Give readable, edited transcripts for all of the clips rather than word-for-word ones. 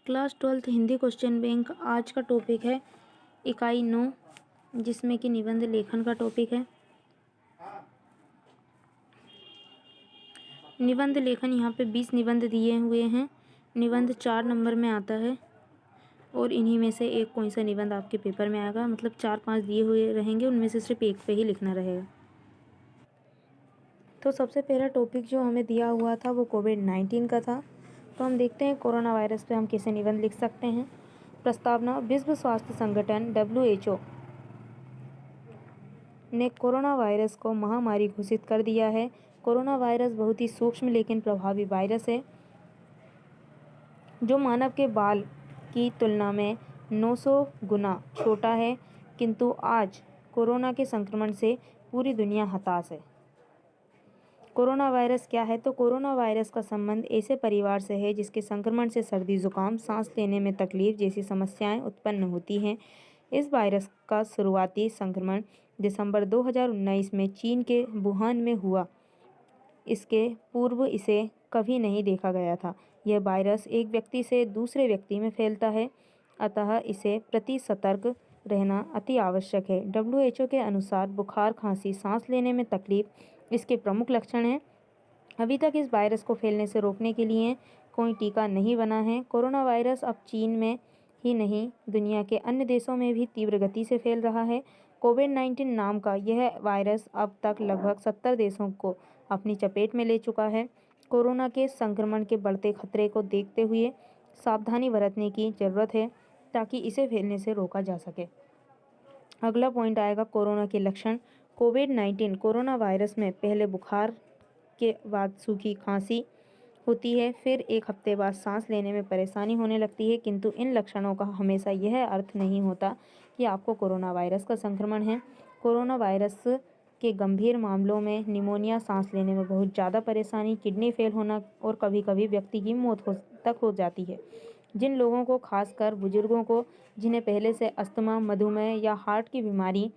Class 12th Hindi question bank. आज का topic है इकाई 9, जिसमें कि निबंध लेखन का टॉपिक है। निबंध लेखन यहाँ पे 20 निबंध दिए हुए हैं। निबंध 4 नंबर में आता है और इन्हीं में से एक कोई सा निबंध आपके पेपर में आएगा। मतलब 4-5 दिए हुए रहेंगे, उनमें से सिर्फ एक पे ही लिखना रहेगा। तो सबसे पहला टॉपिक जो हमें दिया हुआ था वो कोविड-19 का था। तो हम देखते हैं कोरोना वायरस पे हम कैसे निबंध लिख सकते हैं। प्रस्तावना: विश्व स्वास्थ्य संगठन WHO ने कोरोना वायरस को महामारी घोषित कर दिया है। कोरोना वायरस बहुत ही सूक्ष्म लेकिन प्रभावी वायरस है, जो मानव के बाल की तुलना में 900 गुना छोटा है। किंतु आज कोरोना के संक्रमण से पूरी दुनिया हताश है। कोरोना वायरस क्या है? तो कोरोना वायरस का संबंध ऐसे परिवार से है जिसके संक्रमण से सर्दी, जुकाम, सांस लेने में तकलीफ जैसी समस्याएं उत्पन्न होती हैं। इस वायरस का शुरुआती संक्रमण दिसंबर 2019 में चीन के वुहान में हुआ। इसके पूर्व इसे कभी नहीं देखा गया था। यह वायरस एक व्यक्ति से दूसरे व्यक्ति में फैलता है, अतः इसे प्रति सतर्क रहना अति आवश्यक है। WHO के अनुसार बुखार, खांसी, सांस लेने में तकलीफ इसके प्रमुख लक्षण हैं। अभी तक इस वायरस को फैलने से रोकने के लिए कोई टीका नहीं बना है। कोरोना वायरस अब चीन में ही नहीं, दुनिया के अन्य देशों में भी तीव्र गति से फैल रहा है। कोविड-19 नाम का यह वायरस अब तक लगभग 70 देशों को अपनी चपेट में ले चुका है। कोरोना के संक्रमण के बढ़ते खतरे को देखते हुए सावधानी बरतने की ज़रूरत है ताकि इसे फैलने से रोका जा सके। अगला पॉइंट आएगा कोरोना के लक्षण। कोविड-19 कोरोना वायरस में पहले बुखार के बाद सूखी खांसी होती है, फिर एक हफ्ते बाद सांस लेने में परेशानी होने लगती है। किंतु इन लक्षणों का हमेशा यह अर्थ नहीं होता कि आपको कोरोना वायरस का संक्रमण है। कोरोना वायरस के गंभीर मामलों में निमोनिया, सांस लेने में बहुत ज़्यादा परेशानी, किडनी फेल होना और कभी-कभी व्यक्ति की मौत तक हो जाती है। जिन लोगों को, खासकर बुजुर्गों को, जिन्हें पहले से अस्थमा, मधुमेह या हार्ट की बीमारी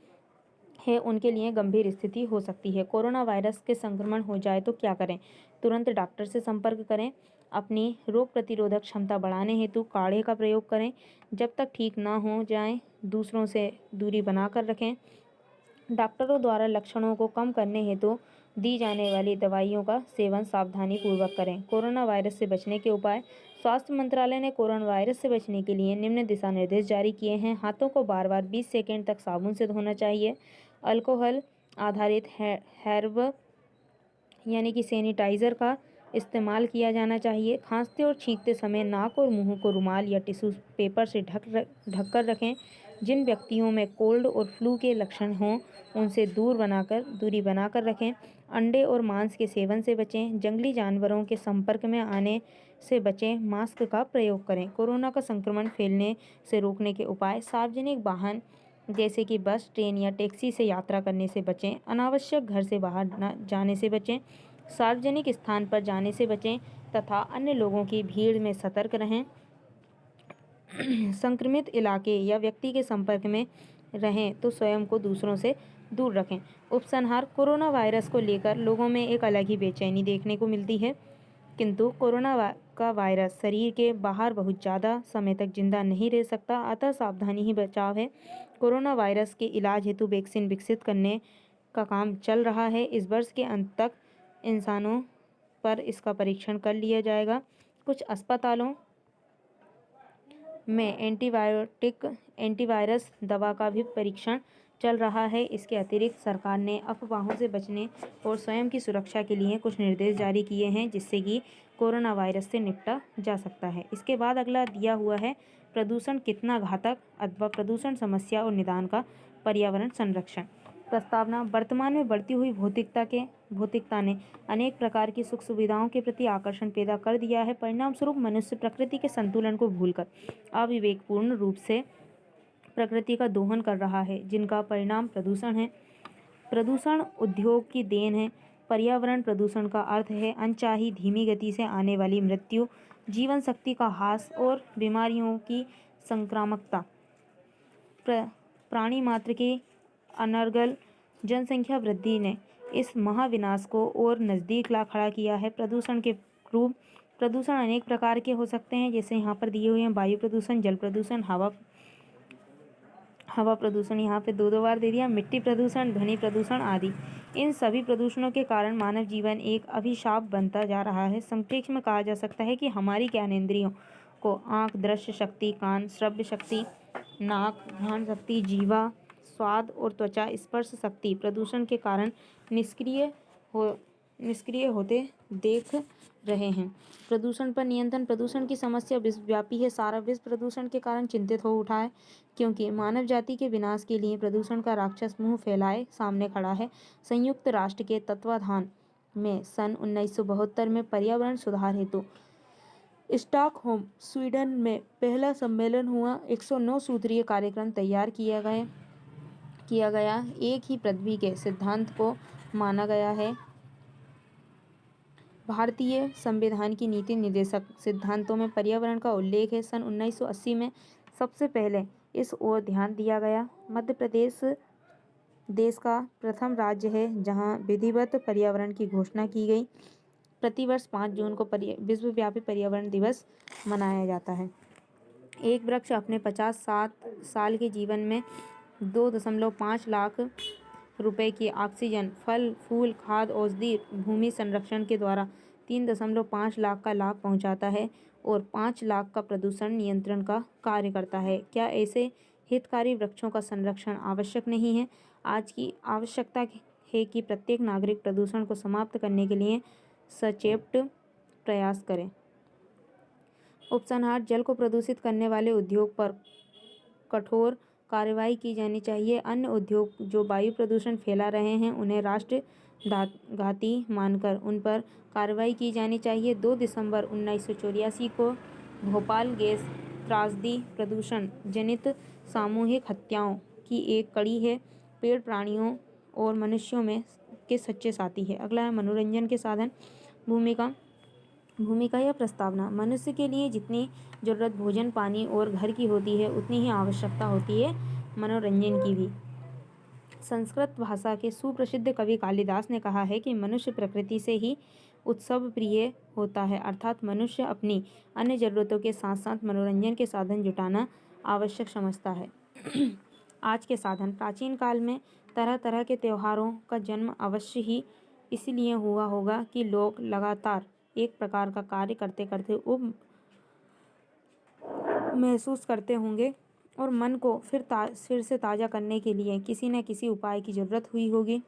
है, उनके लिए गंभीर स्थिति हो सकती है। कोरोना वायरस के संक्रमण हो जाए तो क्या करें? तुरंत डॉक्टर से संपर्क करें। अपनी रोग प्रतिरोधक क्षमता बढ़ाने हेतु काढ़े का प्रयोग करें। जब तक ठीक ना हो जाए, दूसरों से दूरी बनाकर रखें। डॉक्टरों द्वारा लक्षणों को कम करने हेतु दी जाने वाली दवाइयों का सेवन सावधानी पूर्वक करें। कोरोना वायरस से बचने के उपाय: स्वास्थ्य मंत्रालय ने कोरोना वायरस से बचने के लिए निम्न दिशा निर्देश जारी किए हैं। हाथों को बार-बार 20 सेकंड तक साबुन से धोना चाहिए। अल्कोहल आधारित हैंड यानी कि सैनिटाइज़र का इस्तेमाल किया जाना चाहिए। खांसते और छींकते समय नाक और मुंह को रुमाल या टिश्यू पेपर से ढककर रखें। जिन व्यक्तियों में कोल्ड और फ्लू के लक्षण हों, उनसे दूरी बनाकर रखें। अंडे और मांस के सेवन से बचें। जंगली जानवरों के संपर्क में आने से बचें। मास्क का प्रयोग करें। कोरोना का संक्रमण फैलने से रोकने के उपाय: सार्वजनिक वाहन जैसे कि बस, ट्रेन या टैक्सी से यात्रा करने से बचें। अनावश्यक घर से बाहर न जाने से बचें। सार्वजनिक स्थान पर जाने से बचें तथा अन्य लोगों की भीड़ में सतर्क रहें। संक्रमित इलाके या व्यक्ति के संपर्क में रहें तो स्वयं को दूसरों से दूर रखें। उपसंहार: कोरोना वायरस को लेकर लोगों में एक अलग ही बेचैनी देखने को मिलती है, किंतु कोरोना का वायरस शरीर के बाहर बहुत ज़्यादा समय तक जिंदा नहीं रह सकता, अतः सावधानी ही बचाव है। कोरोना वायरस के इलाज हेतु वैक्सीन विकसित करने का काम चल रहा है। इस वर्ष के अंत तक इंसानों पर इसका परीक्षण कर लिया जाएगा। कुछ अस्पतालों में एंटीवायरस दवा का भी परीक्षण चल रहा है। इसके अतिरिक्त सरकार ने अफवाहों से बचने और स्वयं की सुरक्षा के लिए कुछ निर्देश जारी किए हैं, जिससे कि कोरोना वायरस से निपटा जा सकता है। इसके बाद अगला दिया हुआ है प्रदूषण कितना घातक अथवा प्रदूषण समस्या और निदान का पर्यावरण संरक्षण। प्रस्तावना: वर्तमान में बढ़ती हुई भौतिकता ने अनेक प्रकार की सुख सुविधाओं के प्रति आकर्षण पैदा कर दिया है। परिणाम स्वरूप मनुष्य प्रकृति के संतुलन को भूलकर अविवेकपूर्ण रूप से प्रकृति का दोहन कर रहा है, जिनका परिणाम प्रदूषण है। प्रदूषण उद्योग की देन है। पर्यावरण प्रदूषण का अर्थ है अनचाही धीमी गति से आने वाली मृत्यु, जीवन शक्ति का ह्रास और बीमारियों की संक्रामकता। प्राणी मात्र की अनर्गल जनसंख्या वृद्धि ने इस महाविनाश को और नज़दीक ला खड़ा किया है। प्रदूषण के क्रूर प्रदूषण अनेक प्रकार के हो सकते हैं, जैसे यहाँ पर दिए हुए हैं वायु प्रदूषण, जल प्रदूषण, हवा प्रदूषण, यहाँ पे दो बार दे दिया, मिट्टी प्रदूषण, ध्वनि प्रदूषण आदि। इन सभी प्रदूषणों के कारण मानव जीवन एक अभिशाप बनता जा रहा है। संक्षेप में कहा जा सकता है कि हमारी ज्ञानेंद्रियों को आँख दृश्य शक्ति, कान श्रव्य शक्ति, नाक घ्राण शक्ति, जीवा स्वाद और त्वचा स्पर्श शक्ति प्रदूषण के कारण निष्क्रिय होते देख रहे हैं। प्रदूषण पर नियंत्रण। प्रदूषण की समस्या विश्वव्यापी है। सारा विश्व प्रदूषण के कारण चिंतित हो उठा है, क्योंकि मानव जाति के विनाश के लिए प्रदूषण का राक्षस मुंह फैलाए सामने खड़ा है। संयुक्त राष्ट्र के तत्वाधान में सन 1972 में पर्यावरण सुधार हेतु स्टॉकहोम स्वीडन में पहला सम्मेलन हुआ। 109 सूत्रीय कार्यक्रम तैयार किया गया। एक ही पृथ्वी के सिद्धांत को माना गया है। भारतीय संविधान की नीति निर्देशक सिद्धांतों में पर्यावरण का उल्लेख है। सन 1980 में सबसे पहले इस ओर ध्यान दिया गया। मध्य प्रदेश देश का प्रथम राज्य है जहां विधिवत पर्यावरण की घोषणा की गई। प्रतिवर्ष 5 जून को विश्वव्यापी पर्यावरण दिवस मनाया जाता है। एक वृक्ष अपने 50 साल के जीवन में 2.5 लाख रुपए की ऑक्सीजन, फल फूल, खाद, औषधि, भूमि संरक्षण के द्वारा 3.5 लाख का लाभ पहुंचाता है और 5 लाख का प्रदूषण नियंत्रण का कार्य करता है। क्या ऐसे हितकारी वृक्षों का संरक्षण आवश्यक नहीं है? आज की आवश्यकता है कि प्रत्येक नागरिक प्रदूषण को समाप्त करने के लिए सचेत प्रयास करें। उपसंहार। जल को प्रदूषित करने वाले उद्योग पर कठोर कार्रवाई की जानी चाहिए। अन्य उद्योग जो वायु प्रदूषण फैला रहे हैं उन्हें राष्ट्रघाती मानकर उन पर कार्रवाई की जानी चाहिए। 2 दिसंबर 1984 को भोपाल गैस त्रासदी प्रदूषण जनित सामूहिक हत्याओं की एक कड़ी है। पेड़ प्राणियों और मनुष्यों में के सच्चे साथी है। अगला है मनोरंजन के साधन। भूमिका या प्रस्तावना। मनुष्य के लिए जितनी जरूरत भोजन, पानी और घर की होती है, उतनी ही आवश्यकता होती है मनोरंजन की भी। संस्कृत भाषा के सुप्रसिद्ध कवि कालिदास ने कहा है कि मनुष्य प्रकृति से ही उत्सव प्रिय होता है, अर्थात मनुष्य अपनी अन्य जरूरतों के साथ साथ मनोरंजन के साधन जुटाना आवश्यक समझता है। आज के साधन। प्राचीन काल में तरह तरह के त्योहारों का जन्म अवश्य ही इसलिए हुआ होगा कि लोग लगातार एक प्रकार का कार्य करते करते ऊब महसूस करते होंगे और मन को फिर से ताज़ा करने के लिए किसी न किसी उपाय की जरूरत हुई होगी।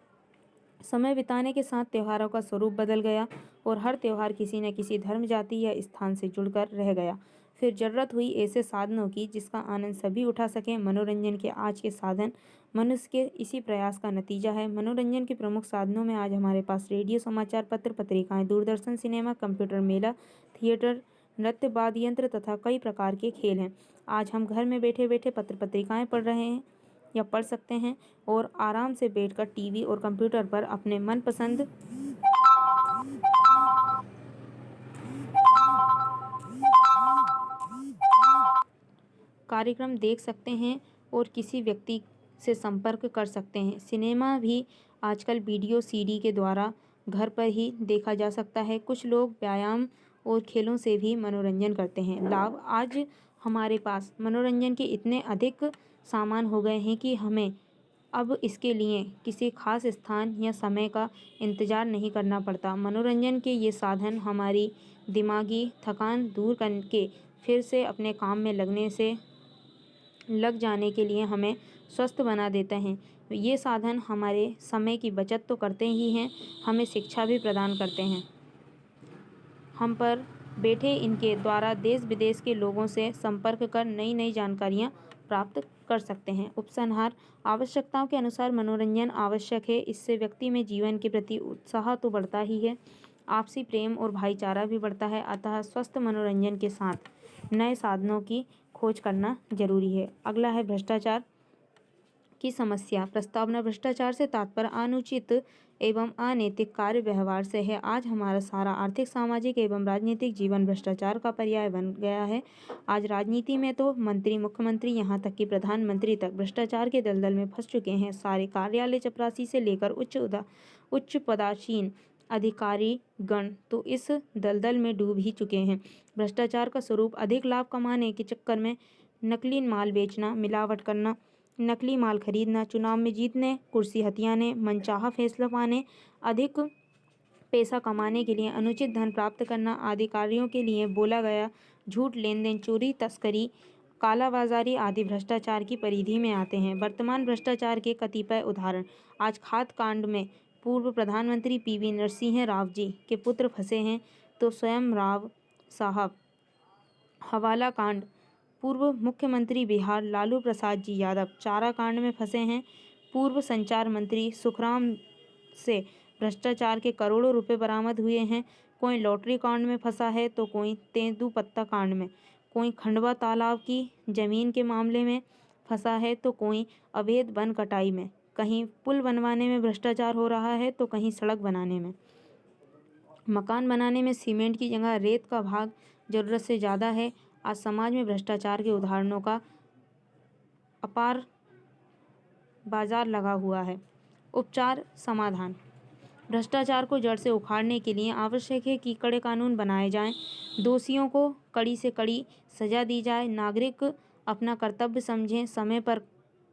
समय बिताने के साथ त्योहारों का स्वरूप बदल गया और हर त्योहार किसी न किसी धर्म, जाति या स्थान से जुड़कर रह गया। फिर जरूरत हुई ऐसे साधनों की जिसका आनंद सभी उठा सकें। मनोरंजन के आज के साधन मनुष्य के इसी प्रयास का नतीजा है। मनोरंजन के प्रमुख साधनों में आज हमारे पास रेडियो, समाचार पत्र, पत्रिकाएं, दूरदर्शन, सिनेमा, कंप्यूटर, मेला, थिएटर, नृत्य, वाद्य यंत्र तथा कई प्रकार के खेल हैं। आज हम घर में बैठे बैठे पत्र पत्रिकाएं पढ़ रहे हैं या पढ़ सकते हैं और आराम से बैठकर टीवी और कंप्यूटर पर अपने मनपसंद कार्यक्रम देख सकते हैं और किसी व्यक्ति से संपर्क कर सकते हैं। सिनेमा भी आजकल वीडियो सीडी के द्वारा घर पर ही देखा जा सकता है। कुछ लोग व्यायाम और खेलों से भी मनोरंजन करते हैं। लाभ। आज हमारे पास मनोरंजन के इतने अधिक सामान हो गए हैं कि हमें अब इसके लिए किसी खास स्थान या समय का इंतज़ार नहीं करना पड़ता। मनोरंजन के ये साधन हमारी दिमागी थकान दूर करके फिर से अपने काम में लग जाने के लिए हमें स्वस्थ बना देते हैं। ये साधन हमारे समय की बचत तो करते ही हैं, हमें शिक्षा भी प्रदान करते हैं। हम पर बैठे इनके द्वारा देश विदेश के लोगों से संपर्क कर नई नई जानकारियाँ प्राप्त कर सकते हैं। उपसंहार। आवश्यकताओं के अनुसार मनोरंजन आवश्यक है। इससे व्यक्ति में जीवन के प्रति उत्साह तो बढ़ता ही है, आपसी प्रेम और भाईचारा भी बढ़ता है। अतः स्वस्थ मनोरंजन के साथ नए साधनों की खोज करना जरूरी है। अगला है भ्रष्टाचार की समस्या। प्रस्तावना। भ्रष्टाचार से तात्पर्य अनुचित एवं अनैतिक कार्य व्यवहार से है। आज हमारा सारा आर्थिक, सामाजिक एवं राजनीतिक जीवन भ्रष्टाचार का पर्याय बन गया है। आज राजनीति में तो मंत्री, मुख्यमंत्री, यहाँ तक कि प्रधानमंत्री तक भ्रष्टाचार के दलदल में फंस चुके हैं। सारे कार्यालय चपरासी से लेकर उच्च पदासीन अधिकारी गण तो इस दलदल में डूब ही चुके हैं। भ्रष्टाचार का स्वरूप अधिक लाभ कमाने के चक्कर में नकली माल बेचना, मिलावट करना, नकली माल खरीदना, चुनाव में जीतने, कुर्सी हथियाने, मनचाहा फैसला पाने, अधिक पैसा कमाने के लिए अनुचित धन प्राप्त करना, अधिकारियों के लिए बोला गया झूठ, लेन देन, चोरी, तस्करी, कालाबाजारी आदि भ्रष्टाचार की परिधि में आते हैं। वर्तमान भ्रष्टाचार के कतिपय उदाहरण। आज खाद्य कांड में पूर्व प्रधानमंत्री पीवी नरसिंह राव जी के पुत्र फंसे हैं तो स्वयं राव साहब। हवाला कांड, पूर्व मुख्यमंत्री बिहार लालू प्रसाद जी यादव चारा कांड में फंसे हैं। पूर्व संचार मंत्री सुखराम से भ्रष्टाचार के करोड़ों रुपए बरामद हुए हैं। कोई लॉटरी कांड में फंसा है तो कोई तेंदुपत्ता कांड में, कोई खंडवा तालाब की जमीन के मामले में फंसा है तो कोई अवैध वन कटाई में, कहीं पुल बनवाने में भ्रष्टाचार हो रहा है तो कहीं सड़क बनाने में। मकान बनाने में सीमेंट की जगह रेत का भाग जरूरत से ज़्यादा है। आज समाज में भ्रष्टाचार के उदाहरणों का अपार बाजार लगा हुआ है। उपचार समाधान। भ्रष्टाचार को जड़ से उखाड़ने के लिए आवश्यक है कि कड़े कानून बनाए जाएं, दोषियों को कड़ी से कड़ी सजा दी जाए, नागरिक अपना कर्तव्य समझें, समय पर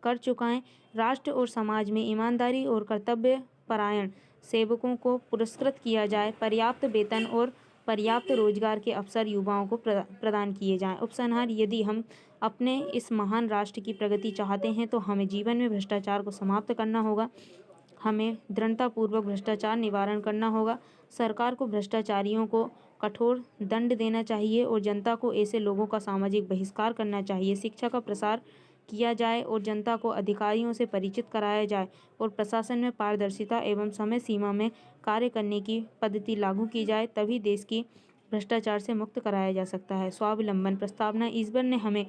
कर चुकाएं, राष्ट्र और समाज में ईमानदारी और कर्तव्य परायण सेवकों को पुरस्कृत किया जाए, पर्याप्त वेतन और पर्याप्त रोजगार के अवसर युवाओं को प्रदान किए जाएं। उपसंहार। यदि हम अपने इस महान राष्ट्र की प्रगति चाहते हैं तो हमें जीवन में भ्रष्टाचार को समाप्त करना होगा। हमें दृढ़तापूर्वक भ्रष्टाचार निवारण करना होगा। सरकार को भ्रष्टाचारियों को कठोर दंड देना चाहिए और जनता को ऐसे लोगों का सामाजिक बहिष्कार करना चाहिए। शिक्षा का प्रसार किया जाए और जनता को अधिकारियों से परिचित कराया जाए और प्रशासन में पारदर्शिता एवं समय सीमा में कार्य करने की पद्धति लागू की जाए, तभी देश की भ्रष्टाचार से मुक्त कराया जा सकता है। स्वावलंबन प्रस्तावना। ईश्वर ने हमें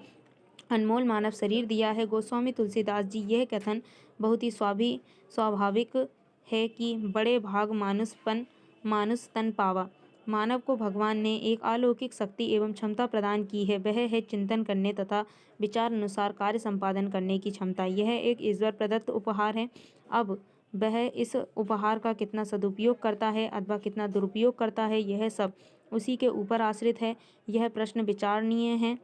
अनमोल मानव शरीर दिया है। गोस्वामी तुलसीदास जी। यह कथन बहुत ही स्वाभाविक है कि बड़े भाग मानुष तन पावा। मानव को भगवान ने एक अलौकिक शक्ति एवं क्षमता प्रदान की है, वह है चिंतन करने तथा विचार अनुसार कार्य संपादन करने की क्षमता। यह एक ईश्वर प्रदत्त उपहार है। अब वह इस उपहार का कितना सदुपयोग करता है अथवा कितना दुरुपयोग करता है, यह सब उसी के ऊपर आश्रित है। यह प्रश्न विचारणीय है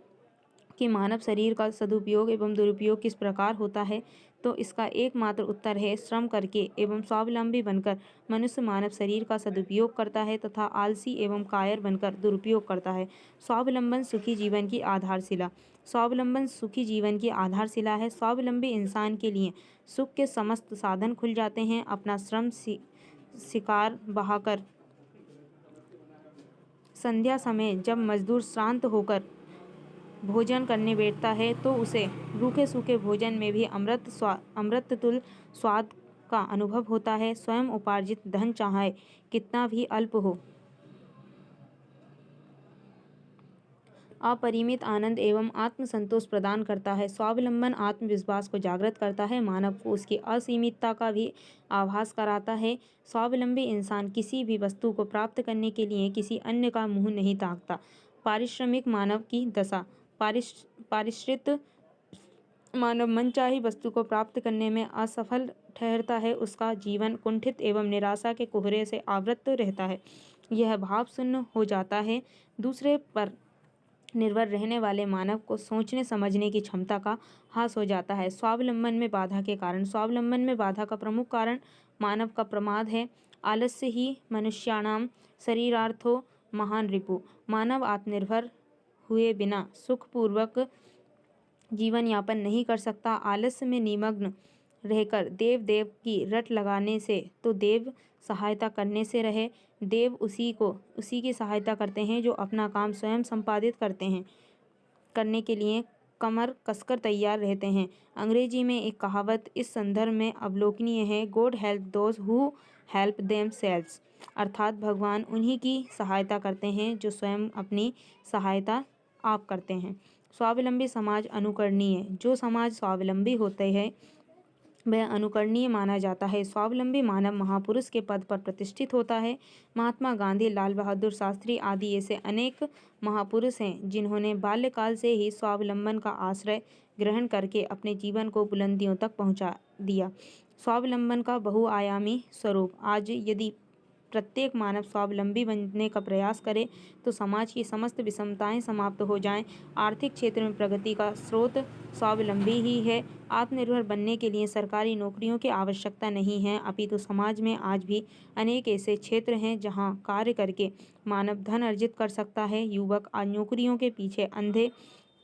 कि मानव शरीर का सदुपयोग एवं दुरुपयोग किस प्रकार होता है, तो इसका एकमात्र उत्तर है श्रम करके एवं स्वावलंबी बनकर मनुष्य मानव शरीर का सदुपयोग करता है तथा आलसी एवं कायर बनकर दुरुपयोग करता है। स्वावलंबन सुखी जीवन की आधारशिला। स्वावलंबन सुखी जीवन की आधारशिला है। स्वावलंबी इंसान के लिए सुख के समस्त साधन खुल जाते हैं। अपना श्रम शिकार बहाकर संध्या समय जब मजदूर श्रांत होकर भोजन करने बैठता है तो उसे रूखे सूखे भोजन में भी अमृत तुल्य स्वाद का अनुभव होता है। स्वयं उपार्जित धन चाहे कितना भी अल्प हो, अपरिमित आनंद एवं आत्मसंतोष प्रदान करता है। स्वावलंबन आत्मविश्वास को जागृत करता है, मानव को उसकी असीमितता का भी आभास कराता है। स्वावलंबी इंसान किसी भी वस्तु को प्राप्त करने के लिए किसी अन्य का मुंह नहीं ताकता। पारिश्रमिक मानव की दशा। पारिश्रित मानव मनचाही वस्तु को प्राप्त करने में असफल ठहरता है। उसका जीवन कुंठित एवं निराशा के कोहरे से आवृत रहता है। यह भाव शून्य हो जाता है। दूसरे पर निर्भर रहने वाले मानव को सोचने समझने की क्षमता का ह्रास हो जाता है। स्वावलंबन में बाधा के कारण। स्वावलंबन में बाधा का प्रमुख कारण मानव का प्रमाद है। आलस्य ही मनुष्याणाम शरीरार्थो महान रिपु। मानव आत्मनिर्भर हुए बिना सुखपूर्वक जीवन यापन नहीं कर सकता। आलस्य में निमग्न रहकर देव की रट लगाने से तो देव सहायता करने से रहे। देव उसी की सहायता करते हैं जो अपना काम स्वयं संपादित करने के लिए कमर कसकर तैयार रहते हैं। अंग्रेजी में एक कहावत इस संदर्भ में अवलोकनीय है, God help those who help themselves. अर्थात भगवान उन्हीं की सहायता करते हैं जो स्वयं अपनी सहायता आप करते हैं। स्वावलंबी समाज अनुकरणीय। जो समाज स्वावलंबी होते हैं वह अनुकरणीय माना जाता है। स्वावलंबी मानव महापुरुष के पद पर प्रतिष्ठित होता है। महात्मा गांधी, लाल बहादुर शास्त्री आदि ऐसे अनेक महापुरुष हैं जिन्होंने बाल्यकाल से ही स्वावलंबन का आश्रय ग्रहण करके अपने जीवन को बुलंदियों तक पहुंचा दिया। स्वावलंबन का बहुआयामी स्वरूप। आज यदि प्रत्येक मानव स्वावलंबी बनने का प्रयास करे तो समाज की समस्त विषमताएं समाप्त हो जाएं। आर्थिक क्षेत्र में प्रगति का स्रोत स्वावलंबी ही है। आत्मनिर्भर बनने के लिए सरकारी नौकरियों की आवश्यकता नहीं है, अपितु समाज में आज भी अनेक ऐसे क्षेत्र हैं जहां कार्य करके मानव धन अर्जित कर सकता है। युवक आज नौकरियों के पीछे अंधे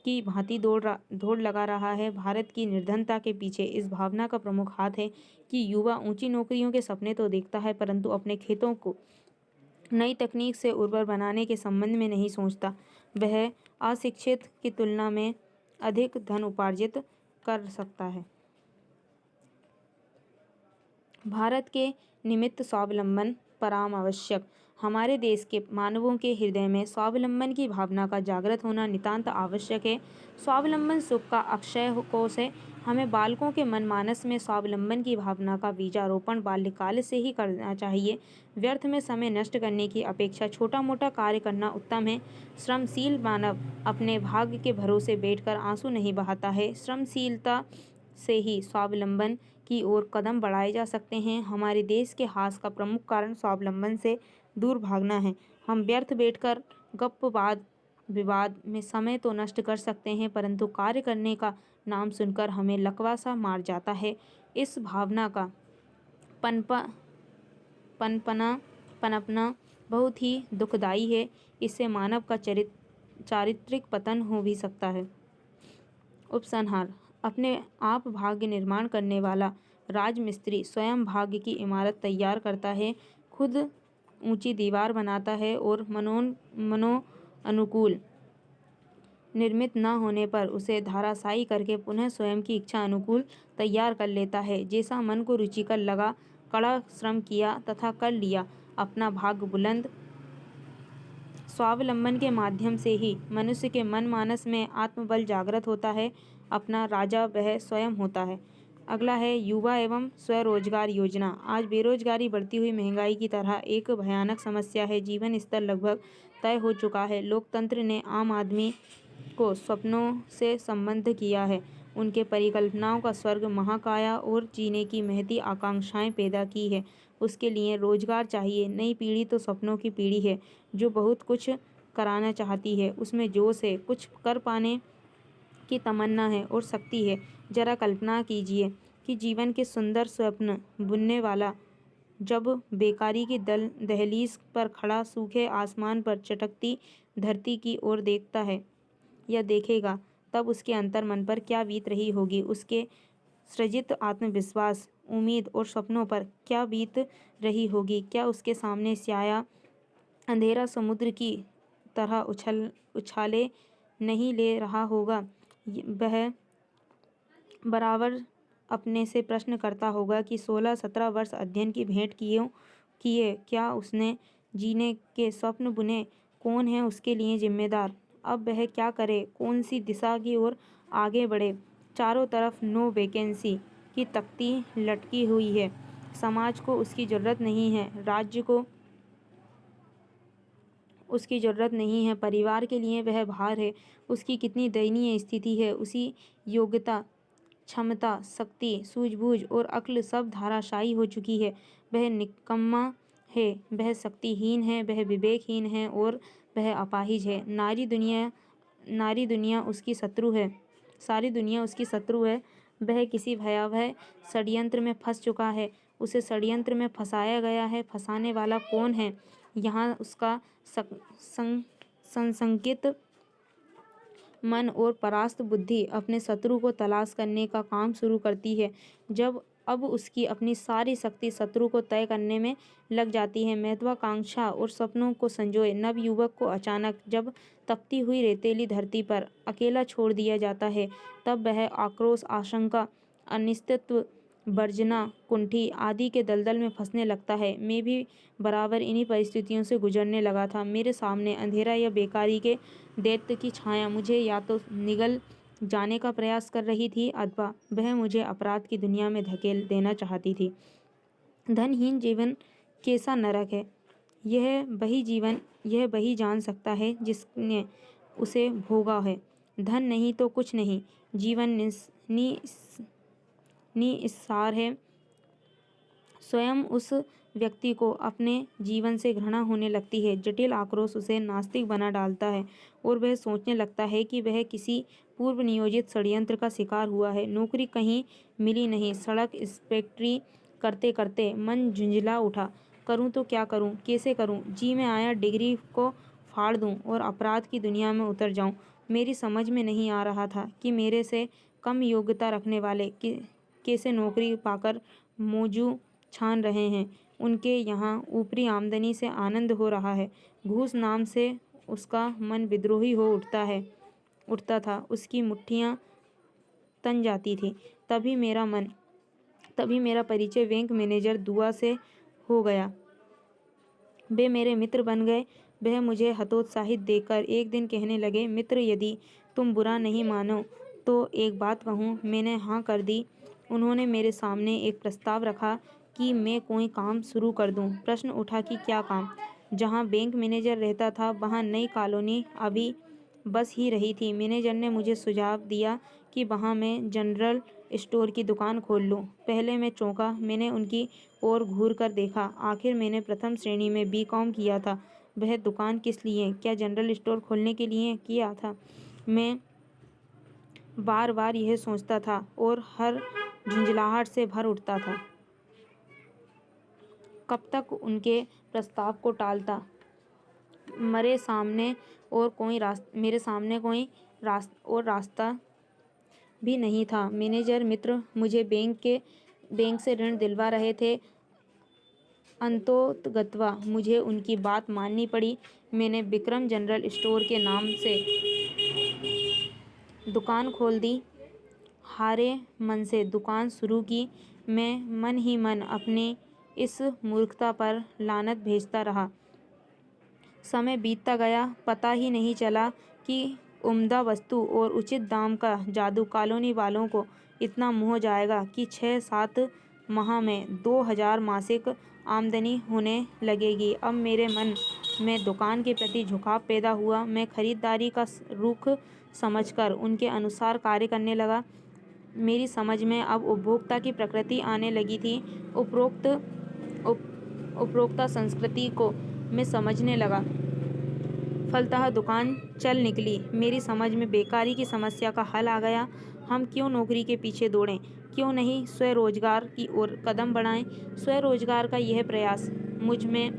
की भांति दौड़ लगा रहा है। भारत की निर्धनता के पीछे इस भावना का प्रमुख हाथ है कि युवा ऊंची नौकरियों के सपने तो देखता है, परंतु अपने खेतों को नई तकनीक से उर्वर बनाने के संबंध में नहीं सोचता। वह अशिक्षित की तुलना में अधिक धन उपार्जित कर सकता है। भारत के निमित्त स्वावलंबन परम आवश्यक। हमारे देश के मानवों के हृदय में स्वावलंबन की भावना का जागृत होना नितांत आवश्यक है। स्वावलंबन सुख का अक्षय कोष है। हमें बालकों के मनमानस में स्वावलंबन की भावना का बीजारोपण बाल्यकाल से ही करना चाहिए। व्यर्थ में समय नष्ट करने की अपेक्षा छोटा मोटा कार्य करना उत्तम है। श्रमशील मानव अपने भाग्य के भरोसे बैठकर आंसू नहीं बहाता है। श्रमशीलता से ही स्वावलंबन की ओर कदम बढ़ाए जा सकते हैं। हमारे देश के हास का प्रमुख कारण स्वावलंबन से दूर भागना है। हम व्यर्थ बैठकर गप वाद विवाद में समय तो नष्ट कर सकते हैं, परंतु कार्य करने का नाम सुनकर हमें लकवा सा मार जाता है। इस भावना का पनपना बहुत ही दुखदायी है। इससे मानव का चारित्रिक पतन हो भी सकता है। उपसंहार। अपने आप भाग्य निर्माण करने वाला राजमिस्त्री स्वयं भाग्य की इमारत तैयार करता है, खुद ऊंची दीवार बनाता है और मनो अनुकूल निर्मित न होने पर उसे धराशायी करके पुनः स्वयं की इच्छा अनुकूल तैयार कर लेता है। जैसा मन को रुचिकर लगा, कड़ा श्रम किया तथा कर लिया अपना भाग्य बुलंद। स्वावलंबन के माध्यम से ही मनुष्य के मन मानस में आत्मबल जागृत होता है। अपना राजा वह स्वयं होता है। अगला है युवा एवं स्वरोजगार योजना। आज बेरोजगारी बढ़ती हुई महंगाई की तरह एक भयानक समस्या है। जीवन स्तर लगभग तय हो चुका है। लोकतंत्र ने आम आदमी को सपनों से संबद्ध किया है, उनके परिकल्पनाओं का स्वर्ग महाकाया और जीने की महती आकांक्षाएं पैदा की है। उसके लिए रोजगार चाहिए। नई पीढ़ी तो सपनों की पीढ़ी है, जो बहुत कुछ कराना चाहती है। उसमें जोश है, कुछ कर पाने की तमन्ना है और शक्ति है। जरा कल्पना कीजिए कि जीवन के सुंदर स्वप्न बुनने वाला जब बेकारी की दहलीज पर खड़ा सूखे आसमान पर चटकती धरती की ओर देखता है या देखेगा, तब उसके अंतर्मन पर क्या बीत रही होगी। उसके सृजित आत्मविश्वास, उम्मीद और सपनों पर क्या बीत रही होगी। क्या उसके सामने स्याह अंधेरा समुद्र की तरह उछाले नहीं ले रहा होगा। वह बराबर अपने से प्रश्न करता होगा कि 16-17 वर्ष अध्ययन की भेंट किए, क्या उसने जीने के स्वप्न बुने, कौन है उसके लिए जिम्मेदार। अब वह क्या करे, कौन सी दिशा की ओर आगे बढ़े। चारों तरफ नो वैकेंसी की तख्ती लटकी हुई है। समाज को उसकी ज़रूरत नहीं है, राज्य को उसकी ज़रूरत नहीं है, परिवार के लिए वह भार है। उसकी कितनी दयनीय स्थिति है। उसकी योग्यता, क्षमता, शक्ति, सूझबूझ और अक्ल सब धराशायी हो चुकी है। वह निकम्मा है, वह शक्तिहीन है, वह विवेकहीन है और वह अपाहिज है। नारी दुनिया उसकी शत्रु है, सारी दुनिया उसकी शत्रु है। वह किसी भयावह षड्यंत्र में फंस चुका है। उसे षड्यंत्र में फंसाया गया है। फंसाने वाला कौन है? यहाँ उसका संशंकित मन और परास्त बुद्धि अपने शत्रु को तलाश करने का काम शुरू करती है। अब उसकी अपनी सारी शक्ति शत्रु को तय करने में लग जाती है। महत्वाकांक्षा और सपनों को संजोए नवयुवक को अचानक जब तपती हुई रेतीली धरती पर अकेला छोड़ दिया जाता है, तब वह आक्रोश, आशंका, अनिश्चितत्व, वर्जना, कुंठी आदि के दलदल में फंसने लगता है। मैं भी बराबर इन्हीं परिस्थितियों से गुजरने लगा था। मेरे सामने अंधेरा या बेकारी के दैत्य की छाया मुझे या तो निगल जाने का प्रयास कर रही थी अथवा वह मुझे अपराध की दुनिया में धकेल देना चाहती थी। धनहीन जीवन कैसा नरक है, यह वही जान सकता है जिसने उसे भोगा है। धन नहीं तो कुछ नहीं, जीवन निस्सार है। स्वयं उस व्यक्ति को अपने जीवन से घृणा होने लगती है। जटिल आक्रोश उसे नास्तिक बना डालता है और वह सोचने लगता है कि वह किसी पूर्व नियोजित षड्यंत्र का शिकार हुआ है। नौकरी कहीं मिली नहीं। सड़क इंस्पेक्टरी करते करते मन झुंझला उठा। करूं तो क्या करूं, कैसे करूं? जी में आया डिग्री को फाड़ दूं और अपराध की दुनिया में उतर जाऊं। मेरी समझ में नहीं आ रहा था कि मेरे से कम योग्यता रखने वाले कैसे नौकरी पाकर मौजू छान रहे हैं। उनके यहाँ ऊपरी आमदनी से आनंद हो रहा है। घूस नाम से उसका मन विद्रोही हो उठता था। उसकी मुट्ठियाँ तन जाती थी। तभी मेरा परिचय बैंक मैनेजर दुआ से हो गया। वे मेरे मित्र बन गए। वह मुझे हतोत्साहित देखकर एक दिन कहने लगे, मित्र, यदि तुम बुरा नहीं मानो तो एक बात कहूँ। मैंने हाँ कर दी। उन्होंने मेरे सामने एक प्रस्ताव रखा कि मैं कोई काम शुरू कर दूँ। प्रश्न उठा कि क्या काम? जहाँ बैंक मैनेजर रहता था वहाँ नई कॉलोनी अभी बस ही रही थी। मैनेजर ने मुझे सुझाव दिया कि वहाँ मैं जनरल स्टोर की दुकान खोल लूँ। पहले मैं चौंका। मैंने उनकी ओर घूर कर देखा। आखिर मैंने प्रथम श्रेणी में बीकॉम किया था। वह दुकान किस लिए? क्या जनरल स्टोर खोलने के लिए किया था? मैं बार बार यह सोचता था और हर झुंझलाहट से भर उठता था। कब तक उनके प्रस्ताव को टालता? मेरे सामने कोई रास्ता भी नहीं था। मैनेजर मित्र मुझे बैंक से ऋण दिलवा रहे थे। अंततोगत्वा मुझे उनकी बात माननी पड़ी। मैंने विक्रम जनरल स्टोर के नाम से दुकान खोल दी। हारे मन से दुकान शुरू की। मैं मन ही मन अपनी इस मूर्खता पर लानत भेजता रहा। समय बीतता गया। पता ही नहीं चला कि उम्दा वस्तु और उचित दाम का जादू कॉलोनी वालों को इतना मोह जाएगा कि 6-7 माह में 2000 मासिक आमदनी होने लगेगी। अब मेरे मन में दुकान के प्रति झुकाव पैदा हुआ। मैं खरीदारी का रुख समझकर उनके अनुसार कार्य करने लगा। मेरी समझ में अब उपभोक्ता की प्रकृति आने लगी थी। उपभोक्ता संस्कृति को मैं समझने लगा। फलतः दुकान चल निकली। मेरी समझ में बेकारी की समस्या का हल आ गया। हम क्यों नौकरी के पीछे दौड़ें? क्यों नहीं स्वरोजगार की ओर कदम बढ़ाएं? स्वरोजगार का यह प्रयास मुझ में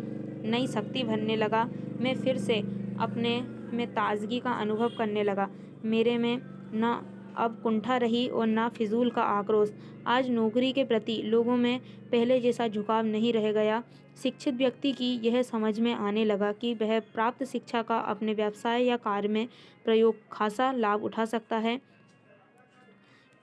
नई शक्ति भरने लगा। मैं फिर से अपने में ताजगी का अनुभव करने लगा। मेरे में न अब कुंठा रही और न फिजूल का आक्रोश। आज नौकरी के प्रति लोगों में पहले जैसा झुकाव नहीं रह गया। शिक्षित व्यक्ति की यह समझ में आने लगा कि वह प्राप्त शिक्षा का अपने व्यवसाय या कार्य में प्रयोग खासा लाभ उठा सकता है,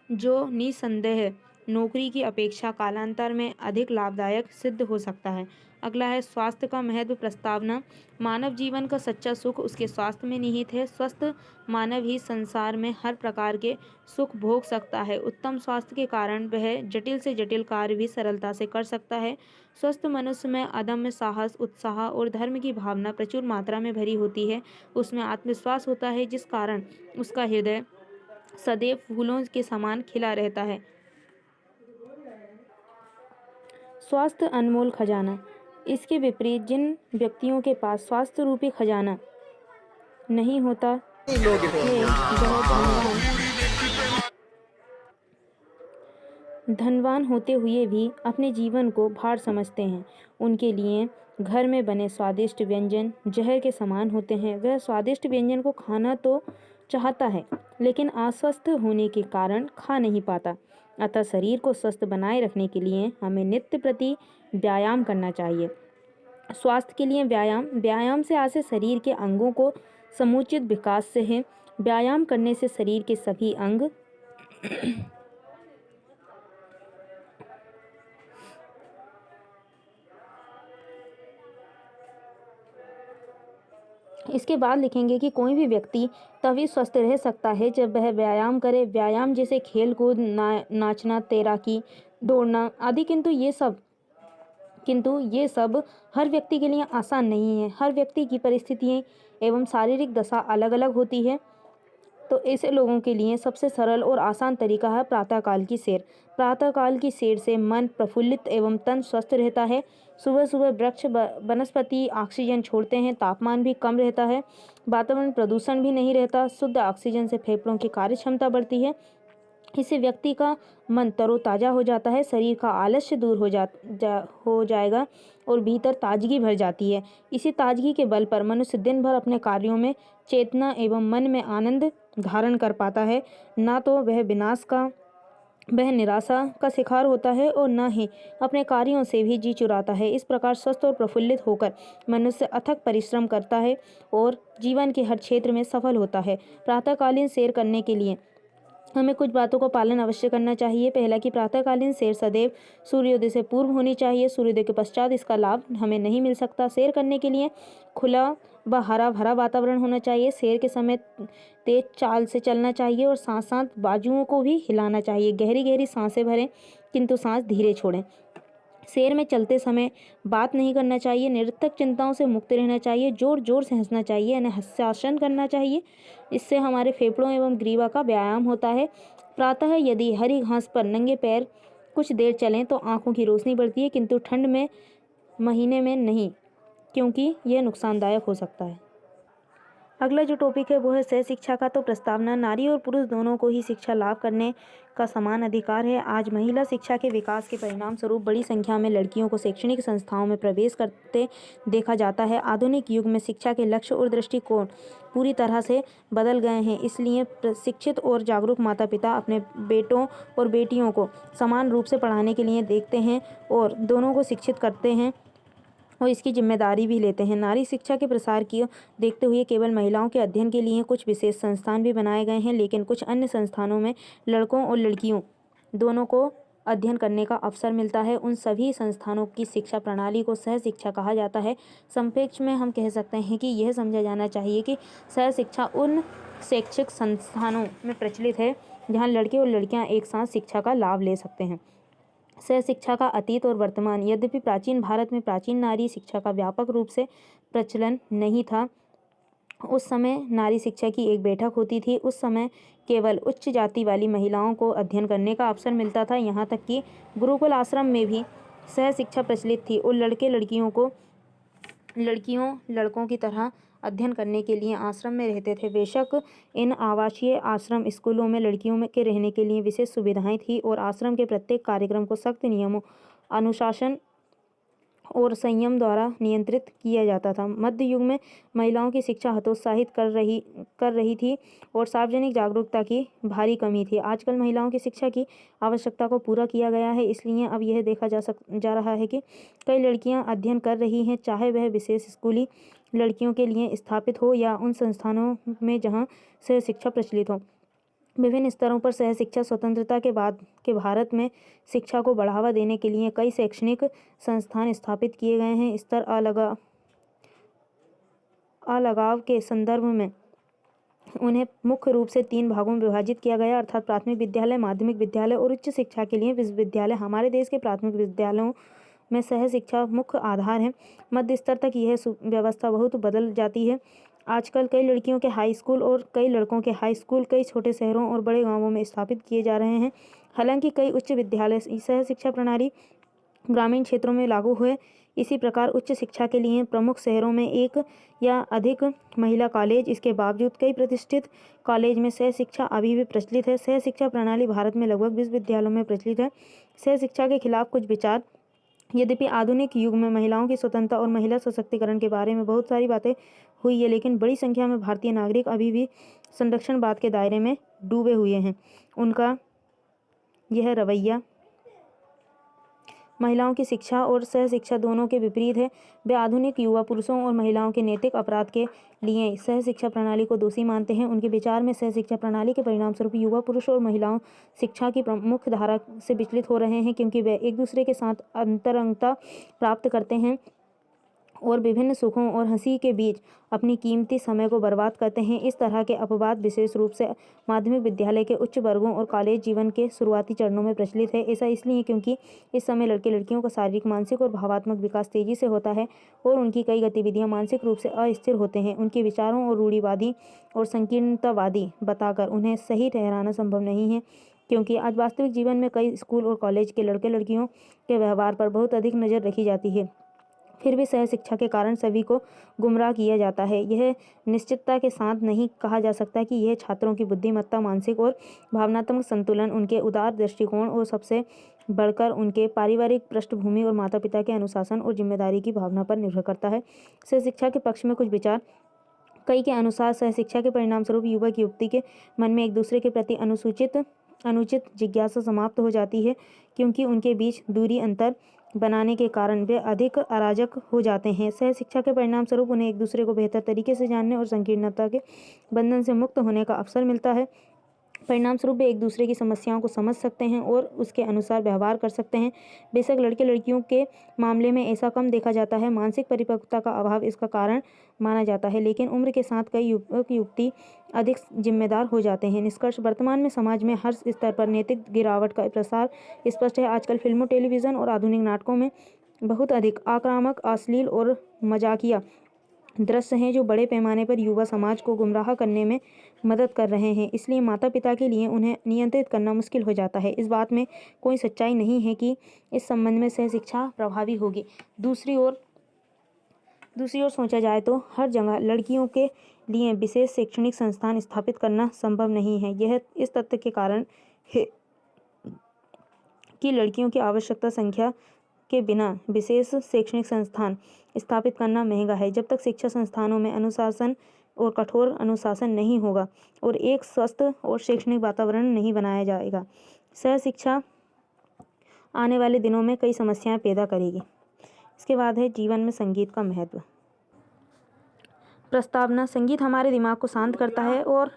जो निसंदेह नौकरी की अपेक्षा कालांतर में अधिक लाभदायक सिद्ध हो सकता है। अगला है स्वास्थ्य का महत्व प्रस्तावना। मानव जीवन का सच्चा सुख उसके स्वास्थ्य में निहित है। स्वस्थ मानव ही संसार में हर प्रकार के सुख भोग सकता है। उत्तम स्वास्थ्य के कारण वह जटिल से जटिल कार्य भी सरलता से कर सकता है। स्वस्थ मनुष्य में अदम्य साहस, उत्साह और धर्म की भावना प्रचुर मात्रा में भरी होती है। उसमें आत्मविश्वास होता है, जिस कारण उसका हृदय सदैव फूलों के समान खिला रहता है। स्वास्थ्य अनमोल खजाना। इसके विपरीत जिन व्यक्तियों के पास स्वास्थ्य रूपी खजाना नहीं होता है, वह धनवान होते हुए भी अपने जीवन को भार समझते हैं। उनके लिए घर में बने स्वादिष्ट व्यंजन जहर के समान होते हैं। वह स्वादिष्ट व्यंजन को खाना तो चाहता है, लेकिन अस्वस्थ होने के कारण खा नहीं पाता। अतः शरीर को स्वस्थ बनाए रखने के लिए हमें नित्य प्रति व्यायाम करना चाहिए। स्वास्थ्य के लिए व्यायाम से आशय शरीर के अंगों को समुचित विकास से है। व्यायाम करने से शरीर के सभी अंग इसके बाद लिखेंगे कि कोई भी व्यक्ति तभी स्वस्थ रह सकता है जब वह व्यायाम करे। व्यायाम जैसे खेल कूद, नाचना, तैराकी, दौड़ना आदि। किंतु ये सब हर व्यक्ति के लिए आसान नहीं है। हर व्यक्ति की परिस्थितियाँ एवं शारीरिक दशा अलग अलग होती है। तो ऐसे लोगों के लिए सबसे सरल और आसान तरीका है प्रातःकाल की सैर। प्रातःकाल की सैर से मन प्रफुल्लित एवं तन स्वस्थ रहता है। सुबह सुबह वृक्ष वनस्पति ऑक्सीजन छोड़ते हैं, तापमान भी कम रहता है, वातावरण प्रदूषण भी नहीं रहता, शुद्ध ऑक्सीजन से फेफड़ों की कार्य क्षमता बढ़ती है। इससे व्यक्ति का मन तरोताज़ा हो जाता है, शरीर का आलस्य दूर हो जाएगा और भीतर ताजगी भर जाती है। इसी ताजगी के बल पर मनुष्य दिन भर अपने कार्यों में चेतना एवं मन में आनंद धारण कर पाता है। ना तो वह निराशा का शिकार होता है और न ही अपने कार्यों से भी जी चुराता है। इस प्रकार स्वस्थ और प्रफुल्लित होकर मनुष्य अथक परिश्रम करता है और जीवन के हर क्षेत्र में सफल होता है। प्रातःकालीन सैर करने के लिए हमें कुछ बातों का पालन अवश्य करना चाहिए। पहला कि प्रातःकालीन सैर सदैव सूर्योदय से पूर्व होनी चाहिए। सूर्योदय के पश्चात इसका लाभ हमें नहीं मिल सकता। सैर करने के लिए खुला व हरा भरा वातावरण होना चाहिए। सैर के समय तेज चाल से चलना चाहिए और साथ साथ बाजुओं को भी हिलाना चाहिए। गहरी गहरी सांसें भरें किंतु सांस धीरे छोड़ें। सैर में चलते समय बात नहीं करना चाहिए। निरर्थक चिंताओं से मुक्त रहना चाहिए। जोर जोर से हंसना चाहिए यानी हास्यासन करना चाहिए। इससे हमारे फेफड़ों एवं ग्रीवा का व्यायाम होता है। प्रातः यदि हरी घास पर नंगे पैर कुछ देर चलें तो आँखों की रोशनी बढ़ती है, किंतु ठंड में महीने में नहीं, क्योंकि यह नुकसानदायक हो सकता है। अगला जो टॉपिक है वो है सह शिक्षा का। तो प्रस्तावना, नारी और पुरुष दोनों को ही शिक्षा लाभ करने का समान अधिकार है। आज महिला शिक्षा के विकास के परिणाम स्वरूप बड़ी संख्या में लड़कियों को शैक्षणिक संस्थाओं में प्रवेश करते देखा जाता है। आधुनिक युग में शिक्षा के लक्ष्य और दृष्टिकोण पूरी तरह से बदल गए हैं। इसलिए शिक्षित और जागरूक माता पिता अपने बेटों और बेटियों को समान रूप से पढ़ाने के लिए देखते हैं और दोनों को शिक्षित करते हैं और इसकी जिम्मेदारी भी लेते हैं। नारी शिक्षा के प्रसार की देखते हुए केवल महिलाओं के अध्ययन के लिए कुछ विशेष संस्थान भी बनाए गए हैं, लेकिन कुछ अन्य संस्थानों में लड़कों और लड़कियों दोनों को अध्ययन करने का अवसर मिलता है। उन सभी संस्थानों की शिक्षा प्रणाली को सह शिक्षा कहा जाता है। संक्षेप में हम कह सकते हैं कि यह समझा जाना चाहिए कि सह शिक्षा उन शैक्षिक संस्थानों में प्रचलित है जहाँ लड़के और लड़कियाँ एक साथ शिक्षा का लाभ ले सकते हैं। सह शिक्षा का अतीत और वर्तमान। यद्यपि प्राचीन भारत में प्राचीन नारी शिक्षा का व्यापक रूप से प्रचलन नहीं था। उस समय नारी शिक्षा की एक बैठक होती थी। उस समय केवल उच्च जाति वाली महिलाओं को अध्ययन करने का अवसर मिलता था। यहाँ तक कि गुरुकुल आश्रम में भी सह शिक्षा प्रचलित थी और लड़कियों लड़कों की तरह अध्ययन करने के लिए आश्रम में रहते थे। बेशक इन आवासीय आश्रम स्कूलों में लड़कियों के रहने के लिए विशेष सुविधाएं थी और आश्रम के प्रत्येक कार्यक्रम को सख्त नियमों, अनुशासन और संयम द्वारा नियंत्रित किया जाता था। मध्य युग में महिलाओं की शिक्षा हतोत्साहित कर रही थी और सार्वजनिक जागरूकता की भारी कमी थी। आजकल महिलाओं की शिक्षा की आवश्यकता को पूरा किया गया है, इसलिए अब यह देखा जा रहा है कि कई लड़कियां अध्ययन कर रही हैं, चाहे वह विशेष स्कूली लड़कियों के लिए स्थापित हो या उन संस्थानों में जहाँ सह शिक्षा प्रचलित हो। विभिन्न स्तरों पर सह शिक्षा स्वतंत्रता के बाद के भारत में शिक्षा को बढ़ावा देने के लिए कई शैक्षणिक संस्थान स्थापित किए गए हैं। स्तर अलगाव के संदर्भ में उन्हें मुख्य रूप से 3 भागों में विभाजित किया गया, अर्थात प्राथमिक विद्यालय, माध्यमिक विद्यालय और उच्च शिक्षा के लिए विश्वविद्यालय। हमारे देश के प्राथमिक विद्यालयों में सह शिक्षा मुख्य आधार है। मध्य स्तर तक यह व्यवस्था बहुत बदल जाती है। आजकल कई लड़कियों के हाई स्कूल और कई लड़कों के हाई स्कूल कई छोटे शहरों और बड़े गांवों में स्थापित किए जा रहे हैं। हालांकि कई उच्च विद्यालय सह शिक्षा प्रणाली ग्रामीण क्षेत्रों में लागू हुए। इसी प्रकार उच्च शिक्षा के लिए प्रमुख शहरों में एक या अधिक महिला कॉलेज, इसके बावजूद कई प्रतिष्ठित कॉलेज में सह शिक्षा अभी भी प्रचलित है। सह शिक्षा प्रणाली भारत में लगभग विश्वविद्यालयों में प्रचलित है। सह शिक्षा के खिलाफ कुछ विचार। यद्यपि आधुनिक युग में महिलाओं की स्वतंत्रता और महिला सशक्तिकरण के बारे में बहुत सारी बातें हुई है, लेकिन बड़ी संख्या में भारतीय नागरिक अभी भी संरक्षणवाद के दायरे में डूबे हुए हैं। उनका यह रवैया महिलाओं की शिक्षा और सह शिक्षा दोनों के विपरीत है। वे आधुनिक युवा पुरुषों और महिलाओं के नैतिक अपराध के लिए सह शिक्षा प्रणाली को दोषी मानते हैं। उनके विचार में सह शिक्षा प्रणाली के परिणामस्वरूप युवा पुरुष और महिलाओं शिक्षा की मुख्य धारा से विचलित हो रहे हैं, क्योंकि वे एक दूसरे के साथ अंतरंगता प्राप्त करते हैं और विभिन्न सुखों और हंसी के बीच अपनी कीमती समय को बर्बाद करते हैं। इस तरह के अपवाद विशेष रूप से माध्यमिक विद्यालय के उच्च वर्गों और कॉलेज जीवन के शुरुआती चरणों में प्रचलित है। ऐसा इसलिए क्योंकि इस समय लड़के लड़कियों का शारीरिक, मानसिक और भावनात्मक विकास तेजी से होता है और उनकी कई गतिविधियां मानसिक रूप से अस्थिर होते हैं। उनके विचारों और रूढ़िवादी और संकीर्णतावादी बताकर उन्हें सही ठहराना संभव नहीं है, क्योंकि आज वास्तविक जीवन में कई स्कूल और कॉलेज के लड़के लड़कियों के व्यवहार पर बहुत अधिक नज़र रखी जाती है। फिर भी सह शिक्षा के कारण सभी को गुमराह किया जाता है। यह निश्चितता के साथ नहीं कहा जा सकता कि यह छात्रों की बुद्धिमत्ता, मानसिक और भावनात्मक संतुलन, उनके उदार दृष्टिकोण और सबसे बढ़कर उनके पारिवारिक पृष्ठभूमि और माता पिता के अनुशासन और जिम्मेदारी की भावना पर निर्भर करता है। सह शिक्षा के पक्ष में कुछ विचार। कई के अनुसार सह शिक्षा के परिणामस्वरूप युवक युवती के मन में एक दूसरे के प्रति अनुचित जिज्ञासा समाप्त हो जाती है, क्योंकि उनके बीच दूरी, अंतर बनाने के कारण वे अधिक अराजक हो जाते हैं। सह शिक्षा के परिणामस्वरूप उन्हें एक दूसरे को बेहतर तरीके से जानने और संकीर्णता के बंधन से मुक्त होने का अवसर मिलता है। परिणामस्वरूप वे एक दूसरे की समस्याओं को समझ सकते हैं और उसके अनुसार व्यवहार कर सकते हैं। बेशक लड़के लड़कियों के मामले में ऐसा कम देखा जाता है, मानसिक परिपक्वता का अभाव इसका कारण माना जाता है, लेकिन उम्र के साथ कई युवक युवती अधिक जिम्मेदार हो जाते हैं। निष्कर्ष, वर्तमान में समाज में हर स्तर पर नैतिक गिरावट का प्रसार स्पष्ट है। आजकल फिल्मों, टेलीविज़न और आधुनिक नाटकों में बहुत अधिक आक्रामक, अश्लील और मजाकिया दृश्य हैं जो बड़े पैमाने पर युवा समाज को गुमराह करने में मदद कर रहे हैं। इसलिए माता पिता के लिए उन्हें नियंत्रित करना मुश्किल हो जाता है। इस बात में कोई सच्चाई नहीं है कि इस संबंध में सह शिक्षा प्रभावी होगी। दूसरी ओर सोचा जाए तो हर जगह लड़कियों के लिए विशेष शैक्षणिक संस्थान स्थापित करना संभव नहीं है। यह इस तथ्य के कारण है कि लड़कियों की आवश्यकता संख्या के बिना विशेष शैक्षणिक संस्थान स्थापित करना महंगा है। जब तक शिक्षा संस्थानों में अनुशासन और कठोर अनुशासन नहीं होगा और एक स्वस्थ और शैक्षणिक वातावरण नहीं बनाया जाएगा, सह शिक्षा आने वाले दिनों में कई समस्याएं पैदा करेगी। इसके बाद है जीवन में संगीत का महत्व। प्रस्तावना। संगीत हमारे दिमाग को शांत करता है और